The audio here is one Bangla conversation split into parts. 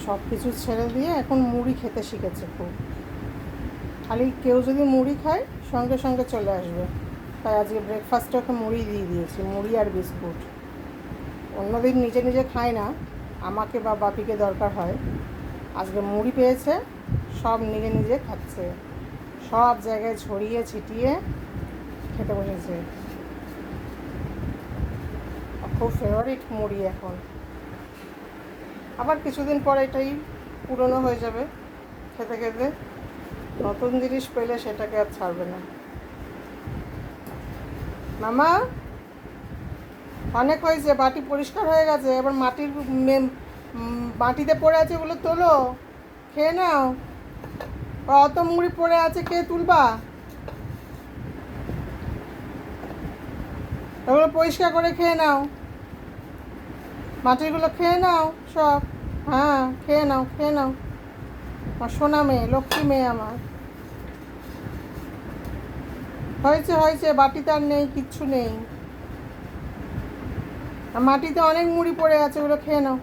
সব কিছু ছেড়ে দিয়ে এখন মুড়ি খেতে শিখেছে খুব। খালি কেউ যদি মুড়ি খায় সঙ্গে সঙ্গে চলে আসবে। তাই আজকে ব্রেকফাস্টে ওকে মুড়ি দিয়ে দিয়েছি, মুড়ি আর বিস্কুট। অন্যদিন নিজে নিজে খায় না, আমাকে বা বাপিকে দরকার হয়। আজকে মুড়ি পেয়েছে, সব নিজে নিজে খাচ্ছে, সব জায়গায় ছড়িয়ে ছিটিয়ে খেতে বসেছে। খুব ফেভারিট মুড়ি এখন। আবার কিছুদিন পর এটাই পুরনো হয়ে যাবে, খেতে খেতে নতুন জিনিস পেলে সেটাকে আর ছাড়বে না। মামা অনেক হয়েছে, বাটি পরিষ্কার হয়ে গেছে, এবার মাটিতে পড়ে আছে, ওগুলো তোলো, খেয়ে নাও। অত মুড়ি পড়ে আছে, কে তুলবা? ওগুলো পরিষ্কার করে খেয়ে নাও, মাটিরগুলো খেয়ে নাও সব। হ্যাঁ, খেয়ে নাও, খেয়ে নাও। আমার সোনা মেয়ে, লক্ষ্মী মেয়ে আমার। হয়েছে হয়েছে, বাটিতে আর নেই, কিচ্ছু নেই। আর মাটিতে অনেক মুড়ি পড়ে আছে, ওগুলো খেয়ে নাও,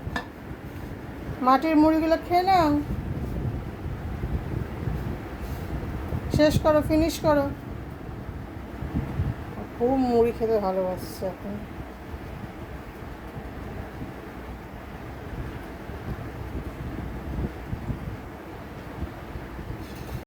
মাটির মুড়িগুলো খেয়ে নাও। শেষ করো, ফিনিশ করো। খুব মুড়ি খেতে ভালোবাসছে এখন।